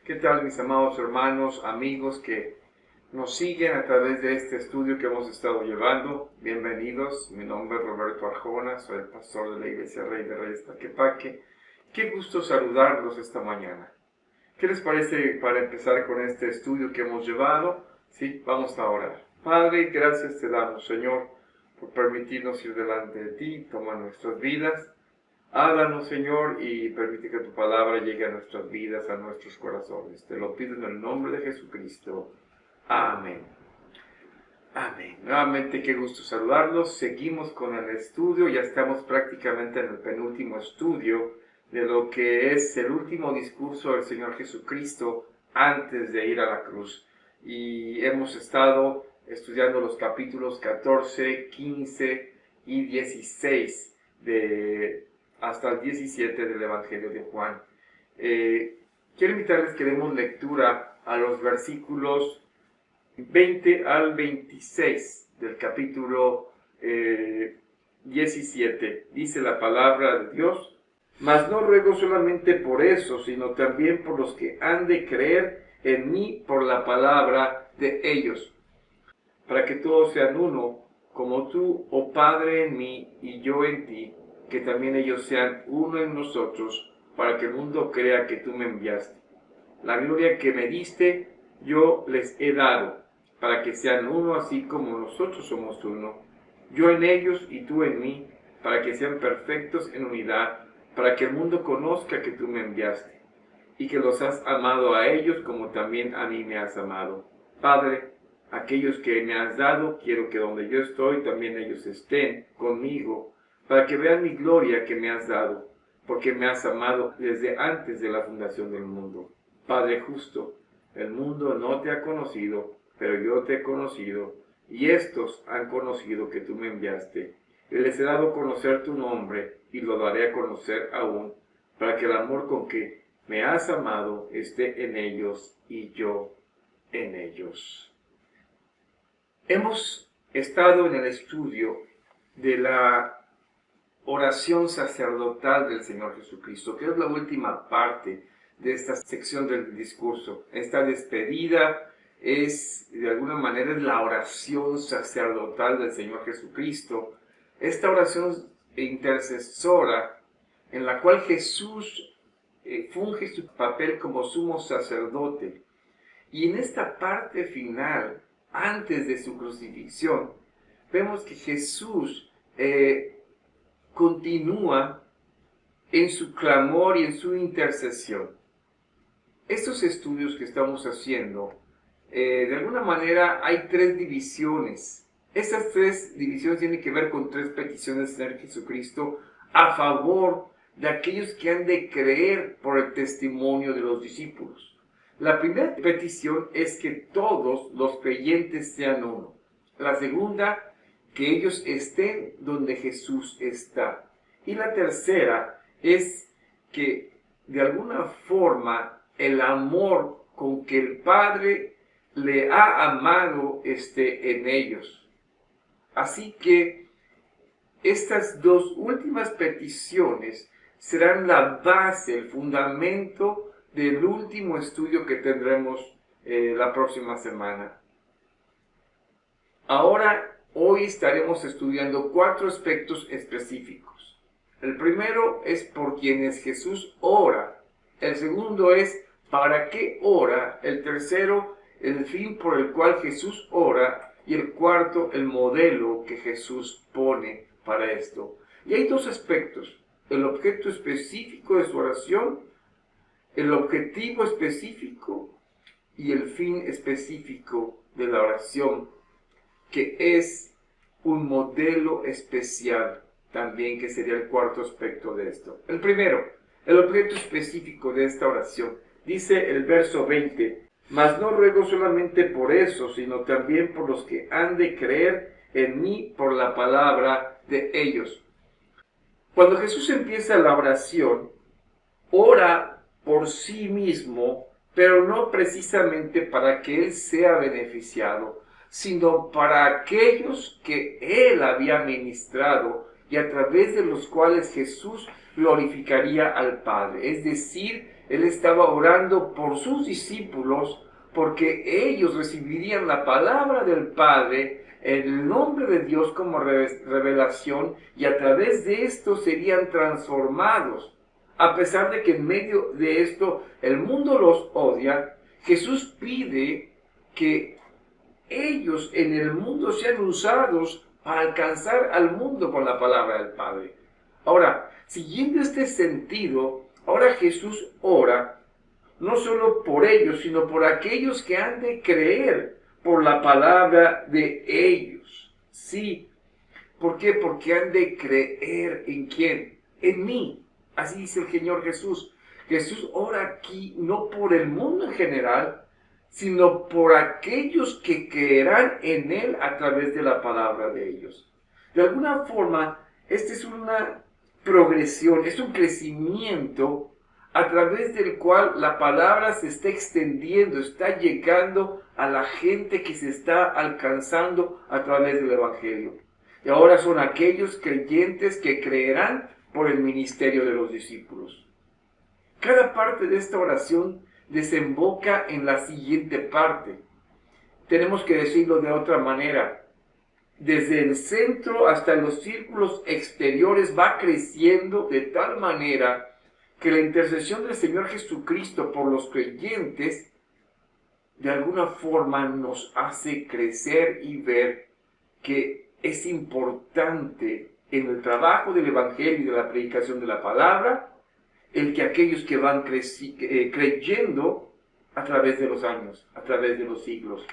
¿Qué tal, mis amados hermanos, amigos que nos siguen a través de este estudio que hemos estado llevando? Bienvenidos, mi nombre es Roberto Arjona, soy el pastor de la Iglesia Rey de Reyes Tlaquepaque. Qué gusto saludarlos esta mañana. ¿Qué les parece para empezar con este estudio que hemos llevado? Sí, vamos a orar. Padre, gracias te damos, Señor, por permitirnos ir delante de ti, tomar nuestras vidas. Háblanos, Señor, y permite que tu palabra llegue a nuestras vidas, a nuestros corazones. Te lo pido en el nombre de Jesucristo. Amén. Amén. Nuevamente, qué gusto saludarlos. Seguimos con el estudio. Ya estamos prácticamente en el penúltimo estudio de lo que es el último discurso del Señor Jesucristo antes de ir a la cruz. Y hemos estado estudiando los capítulos 14, 15 y 16 hasta el 17 del Evangelio de Juan. Quiero invitarles que demos lectura a los versículos 20 al 26 del capítulo 17. Dice la palabra de Dios: mas no ruego solamente por eso, sino también por los que han de creer en mí por la palabra de ellos, para que todos sean uno, como tú, oh Padre, en mí y yo en ti, que también ellos sean uno en nosotros, para que el mundo crea que tú me enviaste. La gloria que me diste, yo les he dado, para que sean uno así como nosotros somos uno. Yo en ellos y tú en mí, para que sean perfectos en unidad, para que el mundo conozca que tú me enviaste, y que los has amado a ellos como también a mí me has amado. Padre, aquellos que me has dado, quiero que donde yo estoy, también ellos estén conmigo, para que vean mi gloria que me has dado, porque me has amado desde antes de la fundación del mundo. Padre justo, el mundo no te ha conocido, pero yo te he conocido, y estos han conocido que tú me enviaste. Y les he dado a conocer tu nombre, y lo daré a conocer aún, para que el amor con que me has amado esté en ellos, y yo en ellos. Hemos estado en el estudio de la oración sacerdotal del Señor Jesucristo, que es la última parte de esta sección del discurso. Esta despedida es, de alguna manera, es la oración sacerdotal del Señor Jesucristo. Esta oración intercesora en la cual Jesús funge su papel como sumo sacerdote. Y en esta parte final, antes de su crucifixión, vemos que Jesús continúa en su clamor y en su intercesión. Estos estudios que estamos haciendo, de alguna manera hay tres divisiones. Estas tres divisiones tienen que ver con tres peticiones del Señor Jesucristo a favor de aquellos que han de creer por el testimonio de los discípulos. La primera petición es que todos los creyentes sean uno. La segunda, que ellos estén donde Jesús está. Y la tercera es que de alguna forma el amor con que el Padre le ha amado esté en ellos. Así que estas dos últimas peticiones serán la base, el fundamento del último estudio que tendremos la próxima semana. Hoy estaremos estudiando 4 aspectos específicos. El primero es por quienes Jesús ora. El segundo es para qué ora. El tercero, el fin por el cual Jesús ora. Y el cuarto, el modelo que Jesús pone para esto. Y hay 2 aspectos: el objeto específico de su oración, el objetivo específico y el fin específico de la oración, que es un modelo especial también, que sería el cuarto aspecto de esto. El primero, el objeto específico de esta oración. Dice el verso 20: mas no ruego solamente por eso, sino también por los que han de creer en mí por la palabra de ellos. Cuando Jesús empieza la oración, ora por sí mismo, pero no precisamente para que Él sea beneficiado, sino para aquellos que Él había ministrado y a través de los cuales Jesús glorificaría al Padre. Es decir, Él estaba orando por sus discípulos porque ellos recibirían la palabra del Padre en el nombre de Dios como revelación y a través de esto serían transformados. A pesar de que en medio de esto el mundo los odia, Jesús pide que ellos en el mundo sean usados para alcanzar al mundo con la palabra del Padre. Ahora, siguiendo este sentido, ahora Jesús ora no solo por ellos, sino por aquellos que han de creer por la palabra de ellos. Sí, ¿por qué? Porque han de creer ¿en quién? En mí. Así dice el Señor Jesús. Jesús ora aquí no por el mundo en general, sino por aquellos que creerán en Él a través de la palabra de ellos. De alguna forma, esta es una progresión, es un crecimiento a través del cual la palabra se está extendiendo, está llegando a la gente que se está alcanzando a través del Evangelio. Y ahora son aquellos creyentes que creerán por el ministerio de los discípulos. Cada parte de esta oración desemboca en la siguiente parte. Tenemos que decirlo de otra manera. Desde el centro hasta los círculos exteriores va creciendo de tal manera que la intercesión del Señor Jesucristo por los creyentes de alguna forma nos hace crecer y ver que es importante en el trabajo del Evangelio y de la predicación de la palabra el que aquellos que van creyendo a través de los años, a través de los siglos,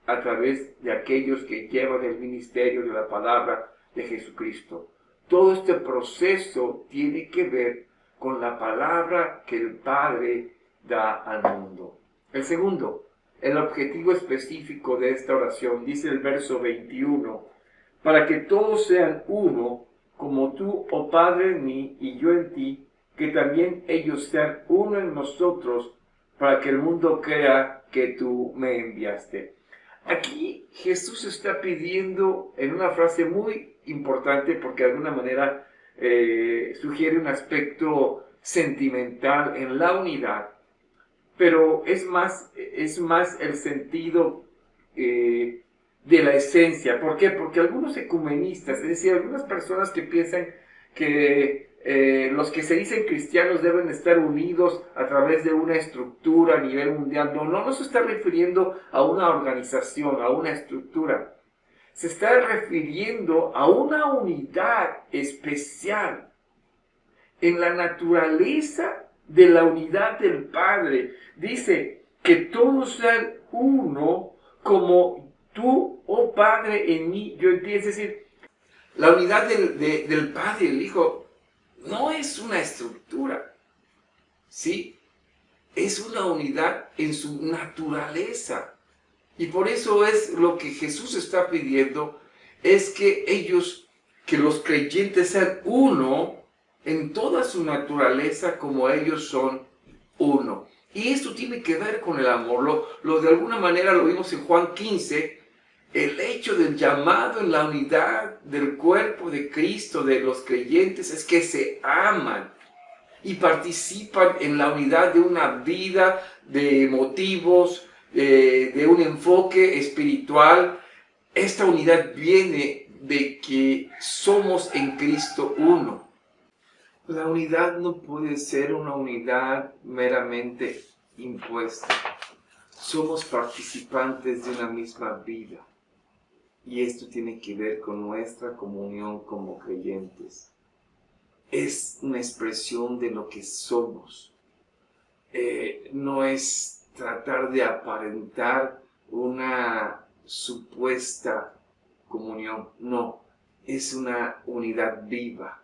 a través de aquellos que llevan el ministerio de la palabra de Jesucristo. Todo este proceso tiene que ver con la palabra que el Padre da al mundo. El segundo, el objetivo específico de esta oración, dice el verso 21, para que todos sean uno, como tú, oh Padre, en mí y yo en ti, que también ellos sean uno en nosotros, para que el mundo crea que tú me enviaste. Aquí Jesús está pidiendo en una frase muy importante, porque de alguna manera sugiere un aspecto sentimental en la unidad, pero es más el sentido de la esencia. ¿Por qué? Porque algunos ecumenistas, es decir, algunas personas que piensan que los que se dicen cristianos deben estar unidos a través de una estructura a nivel mundial. No se está refiriendo a una organización, a una estructura. Se está refiriendo a una unidad especial en la naturaleza de la unidad del Padre. Dice que todos sean uno como tú, oh Padre, en mí, yo en ti. Es decir, la unidad del Padre y el Hijo no es una estructura, ¿sí? Es una unidad en su naturaleza. Y por eso es lo que Jesús está pidiendo, es que ellos, que los creyentes sean uno en toda su naturaleza como ellos son uno. Y esto tiene que ver con el amor. De alguna manera lo vimos en Juan 15, el hecho del llamado en la unidad del cuerpo de Cristo, de los creyentes, es que se aman y participan en la unidad de una vida, de motivos, de un enfoque espiritual. Esta unidad viene de que somos en Cristo uno. La unidad no puede ser una unidad meramente impuesta. Somos participantes de una misma vida. Y esto tiene que ver con nuestra comunión como creyentes. Es una expresión de lo que somos. No es tratar de aparentar una supuesta comunión. No, es una unidad viva.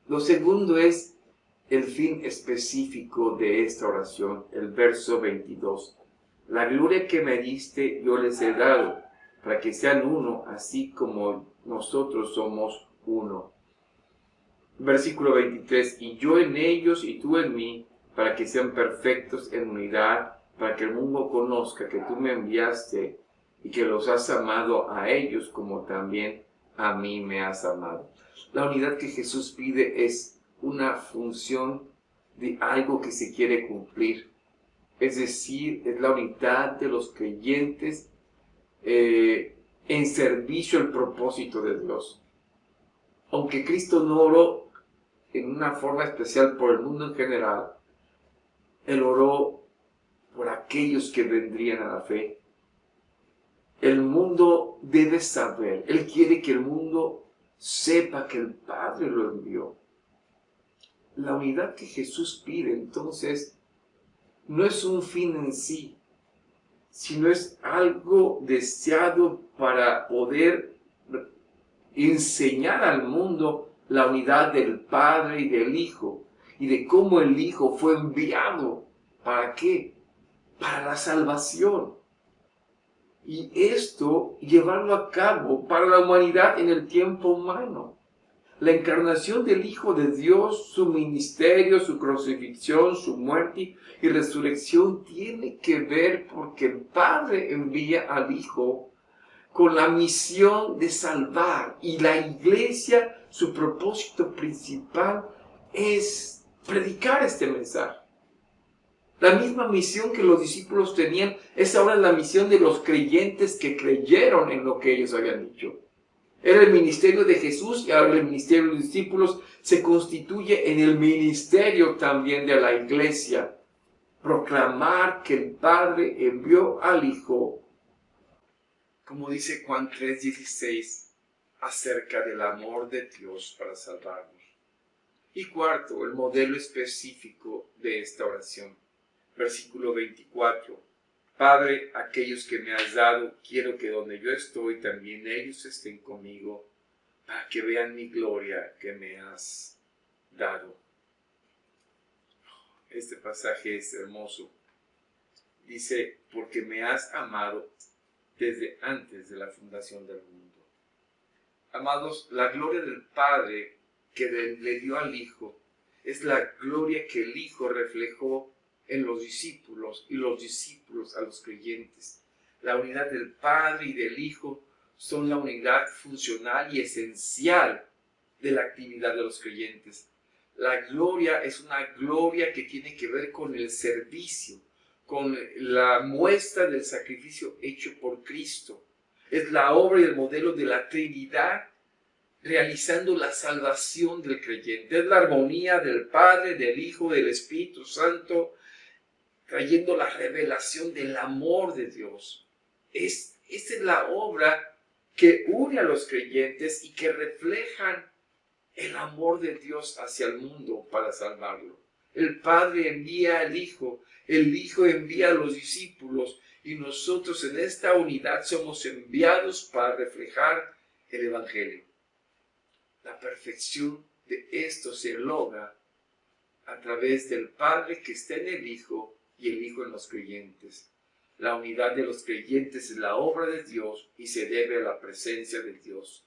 Lo segundo es el fin específico de esta oración, el verso 22. La gloria que me diste yo les he dado, para que sean uno, así como nosotros somos uno. Versículo 23. Y yo en ellos y tú en mí, para que sean perfectos en unidad, para que el mundo conozca que tú me enviaste y que los has amado a ellos como también a mí me has amado. La unidad que Jesús pide es una función de algo que se quiere cumplir. Es decir, es la unidad de los creyentes en servicio al propósito de Dios. Aunque Cristo no oró en una forma especial por el mundo en general, Él oró por aquellos que vendrían a la fe. El mundo debe saber, Él quiere que el mundo sepa que el Padre lo envió. La unidad que Jesús pide, entonces, no es un fin en sí, sino es algo deseado para poder enseñar al mundo la unidad del Padre y del Hijo, y de cómo el Hijo fue enviado. ¿Para qué? Para la salvación. Y esto llevarlo a cabo para la humanidad en el tiempo humano. La encarnación del Hijo de Dios, su ministerio, su crucifixión, su muerte y resurrección tiene que ver porque el Padre envía al Hijo con la misión de salvar, y la iglesia, su propósito principal es predicar este mensaje. La misma misión que los discípulos tenían es ahora la misión de los creyentes que creyeron en lo que ellos habían dicho. Era el ministerio de Jesús, y ahora el ministerio de los discípulos se constituye en el ministerio también de la iglesia. Proclamar que el Padre envió al Hijo, como dice Juan 3:16, acerca del amor de Dios para salvarnos. Y cuarto, el modelo específico de esta oración. Versículo 24. Padre, aquellos que me has dado, quiero que donde yo estoy también ellos estén conmigo, para que vean mi gloria que me has dado. Este pasaje es hermoso. Dice, porque me has amado desde antes de la fundación del mundo. Amados, la gloria del Padre que le dio al Hijo es la gloria que el Hijo reflejó en los discípulos, y los discípulos a los creyentes. La unidad del Padre y del Hijo son la unidad funcional y esencial de la actividad de los creyentes. La gloria es una gloria que tiene que ver con el servicio, con la muestra del sacrificio hecho por Cristo. Es la obra y el modelo de la Trinidad realizando la salvación del creyente. Es la armonía del Padre, del Hijo, del Espíritu Santo, trayendo la revelación del amor de Dios. Esta es la obra que une a los creyentes y que reflejan el amor de Dios hacia el mundo para salvarlo. El Padre envía al Hijo, el Hijo envía a los discípulos, y nosotros en esta unidad somos enviados para reflejar el Evangelio. La perfección de esto se logra a través del Padre que está en el Hijo y el Hijo en los creyentes. La unidad de los creyentes es la obra de Dios y se debe a la presencia de Dios.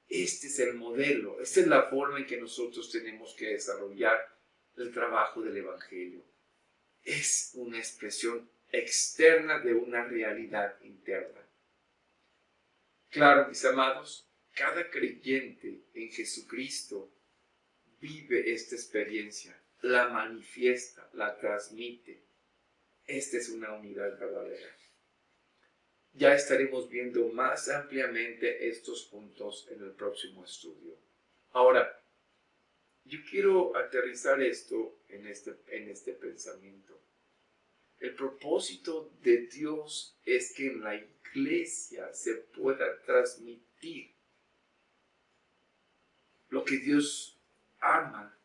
Este es el modelo, esta es la forma en que nosotros tenemos que desarrollar el trabajo del Evangelio. Es una expresión externa de una realidad interna. Claro, mis amados, cada creyente en Jesucristo vive esta experiencia, la manifiesta, la transmite. Esta es una unidad verdadera. Ya estaremos viendo más ampliamente estos puntos en el próximo estudio. Ahora, yo quiero aterrizar esto en este pensamiento. El propósito de Dios es que en la iglesia se pueda transmitir lo que Dios ama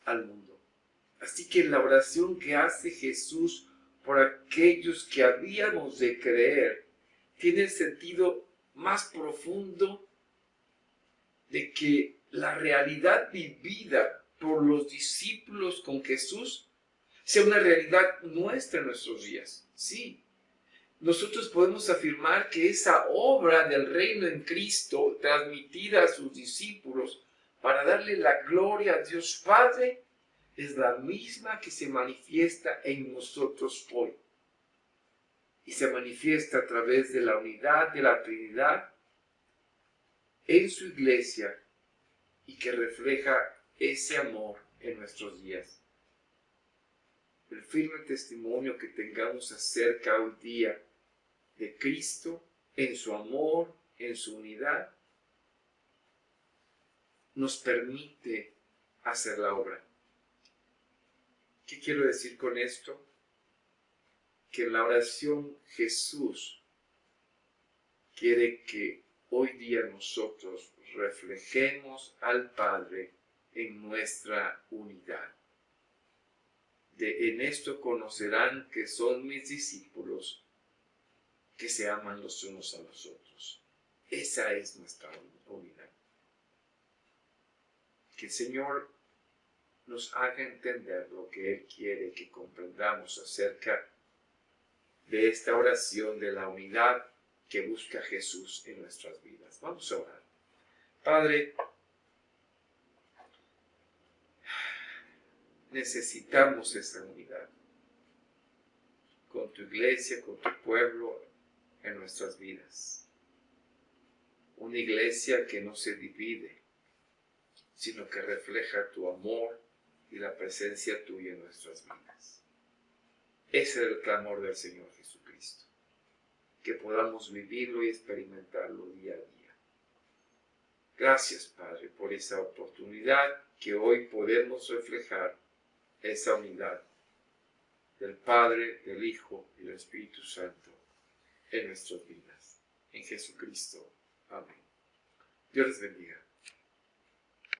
al mundo. Así que la oración que hace Jesús por aquellos que habíamos de creer tiene el sentido más profundo de que la realidad vivida por los discípulos con Jesús sea una realidad nuestra en nuestros días. Sí, nosotros podemos afirmar que esa obra del reino en Cristo transmitida a sus discípulos para darle la gloria a Dios Padre es la misma que se manifiesta en nosotros hoy. Y se manifiesta a través de la unidad de la Trinidad en su iglesia y que refleja ese amor en nuestros días. el firme testimonio que tengamos acerca hoy día de Cristo, en su amor, en su unidad, nos permite hacer la obra. ¿Qué quiero decir con esto? Que en la oración Jesús quiere que hoy día nosotros reflejemos al Padre en nuestra unidad. En esto conocerán que son mis discípulos, que se aman los unos a los otros. Esa es nuestra unidad. Que el Señor nos haga entender lo que Él quiere que comprendamos acerca de esta oración de la unidad que busca Jesús en nuestras vidas. Vamos a orar. Padre, necesitamos esa unidad con tu iglesia, con tu pueblo en nuestras vidas. Una iglesia que no se divide, sino que refleja tu amor y la presencia tuya en nuestras vidas. Ese es el clamor del Señor Jesucristo, que podamos vivirlo y experimentarlo día a día. Gracias, Padre, por esa oportunidad que hoy podemos reflejar esa unidad del Padre, del Hijo y del Espíritu Santo en nuestras vidas. En Jesucristo. Amén. Dios les bendiga.